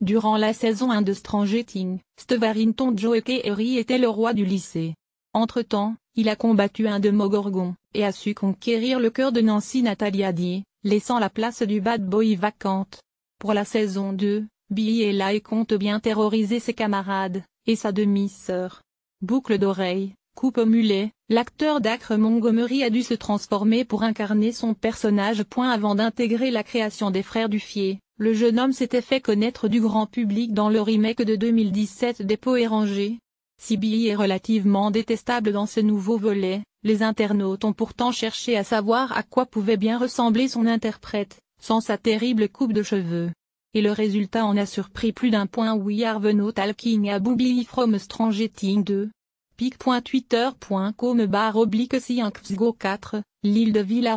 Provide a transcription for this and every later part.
Durant la saison 1 de Stranger Things, Stevarinton Joe Keery était le roi du lycée. Entre-temps, il a combattu un Demogorgon, et a su conquérir le cœur de Nancy Nataliadi, laissant la place du bad boy vacante. Pour la saison 2, Billy est là et compte bien terroriser ses camarades, et sa demi-sœur. Boucle d'oreille, coupe au mulet, l'acteur Dacre Montgomery a dû se transformer pour incarner son personnage. Avant d'intégrer la création des Frères Duffier, le jeune homme s'était fait connaître du grand public dans le remake de 2017 des Peaux et Rangers. Si Billy est relativement détestable dans ce nouveau volet, les internautes ont pourtant cherché à savoir à quoi pouvait bien ressembler son interprète, sans sa terrible coupe de cheveux. Et le résultat en a surpris plus d'un. We are not talking about Billy from Stranger Things 2. pic.twitter.com/Sianxgo4, l'île de Ville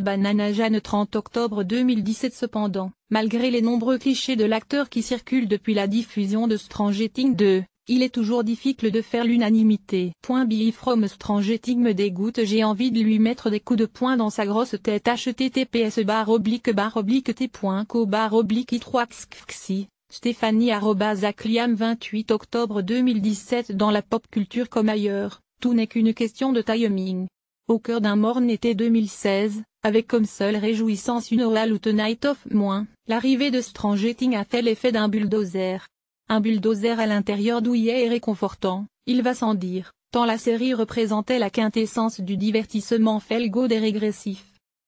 @bananajane 30 octobre 2017. Cependant, malgré les nombreux clichés de l'acteur qui circulent depuis la diffusion de Stranger Things 2, il est toujours difficile de faire l'unanimité. Billy from Stranger Things me dégoûte, j'ai envie de lui mettre des coups de poing dans sa grosse tête. https://t.co/i3xxi, Stéphanie @Zacliam 28 octobre 2017. Dans la pop culture comme ailleurs, tout n'est qu'une question de timing. Au cœur d'un morne été 2016, avec comme seule réjouissance une All Tonight of moins, l'arrivée de Stranger Things a fait l'effet d'un bulldozer. Un bulldozer à l'intérieur douillet et réconfortant, il va sans dire, tant la série représentait la quintessence du divertissement feel good et régressif.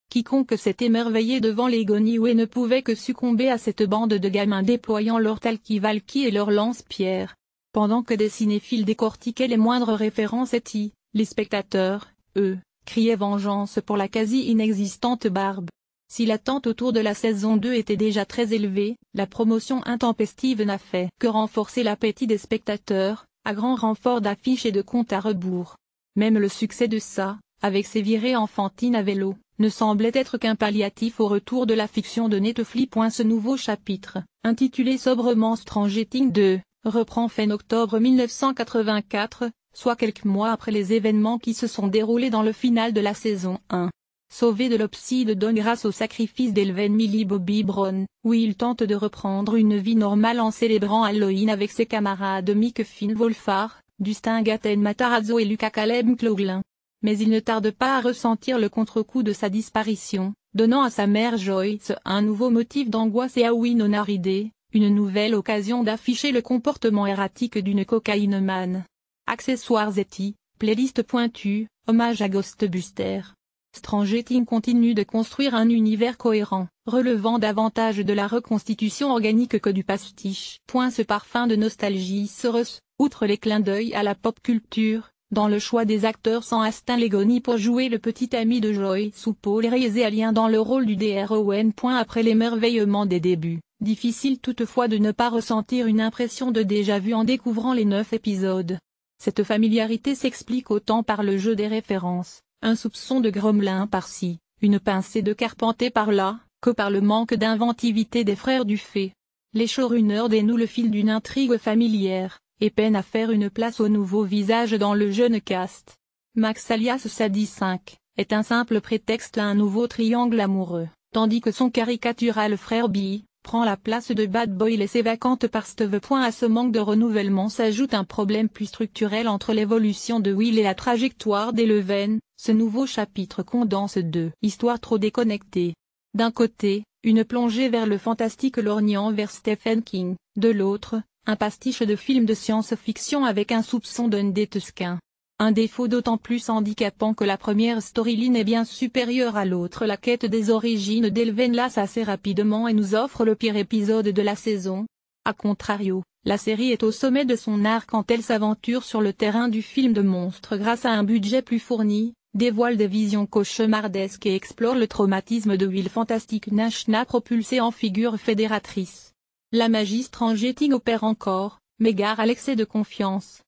Quiconque s'est émerveillé devant les Gonniway ne pouvait que succomber à cette bande de gamins déployant leurs talkie-valkie et leurs lance-pierres. Pendant que des cinéphiles décortiquaient les moindres références les spectateurs, eux, criaient vengeance pour la quasi-inexistante barbe. Si l'attente autour de la saison 2 était déjà très élevée, la promotion intempestive n'a fait que renforcer l'appétit des spectateurs, à grand renfort d'affiches et de comptes à rebours. Même le succès de ça, avec ses virées enfantines à vélo, ne semblait être qu'un palliatif au retour de la fiction de Netflix. Ce nouveau chapitre, intitulé sobrement Stranger Things 2, reprend fin octobre 1984, soit quelques mois après les événements qui se sont déroulés dans le final de la saison 1. Sauvé de l'Upside Down grâce au sacrifice d'Elven Millie Bobby Brown, où il tente de reprendre une vie normale en célébrant Halloween avec ses camarades Mick Finn Wolfhard, Dustin Gaten Matarazzo et Lucas Caleb McLaughlin. Mais il ne tarde pas à ressentir le contre-coup de sa disparition, donnant à sa mère Joyce un nouveau motif d'angoisse et à Winona Ryder, une nouvelle occasion d'afficher le comportement erratique d'une cocaïnomane. Accessoires playlist pointue, hommage à Ghostbuster. Stranger Things continue de construire un univers cohérent, relevant davantage de la reconstitution organique que du pastiche. Ce parfum de nostalgie se outre les clins d'œil à la pop culture, dans le choix des acteurs sans Astin Legoni pour jouer le petit ami de Joyce ou Paul Rézéalien dans le rôle du Dr. Owen. Après l'émerveillement des débuts, difficile toutefois de ne pas ressentir une impression de déjà-vu en découvrant les 9 épisodes. Cette familiarité s'explique autant par le jeu des références, un soupçon de Gremlin par-ci, une pincée de Carpenter par-là, que par le manque d'inventivité des frères Duffier. Les showrunners dénouent le fil d'une intrigue familière, et peinent à faire une place au nouveau visage dans le jeune cast. Max alias Sadie 5, est un simple prétexte à un nouveau triangle amoureux, tandis que son caricatural frère Billy prend la place de bad boy laissée vacante par Steve. À ce manque de renouvellement s'ajoute un problème plus structurel entre l'évolution de Will et la trajectoire d'Eleven. Ce nouveau chapitre condense 2 histoires trop déconnectées. D'un côté, une plongée vers le fantastique lorgnant vers Stephen King, de l'autre, un pastiche de film de science-fiction avec un soupçon d'undetesquin. Un défaut d'autant plus handicapant que la première storyline est bien supérieure à l'autre. La quête des origines d'Elven lasse assez rapidement et nous offre le pire épisode de la saison. A contrario, la série est au sommet de son art quand elle s'aventure sur le terrain du film de monstre grâce à un budget plus fourni, dévoile des visions cauchemardesques et explore le traumatisme de Will Fantastic Nashna propulsé en figure fédératrice. La magie Stranger Things opère encore, mais gare à l'excès de confiance.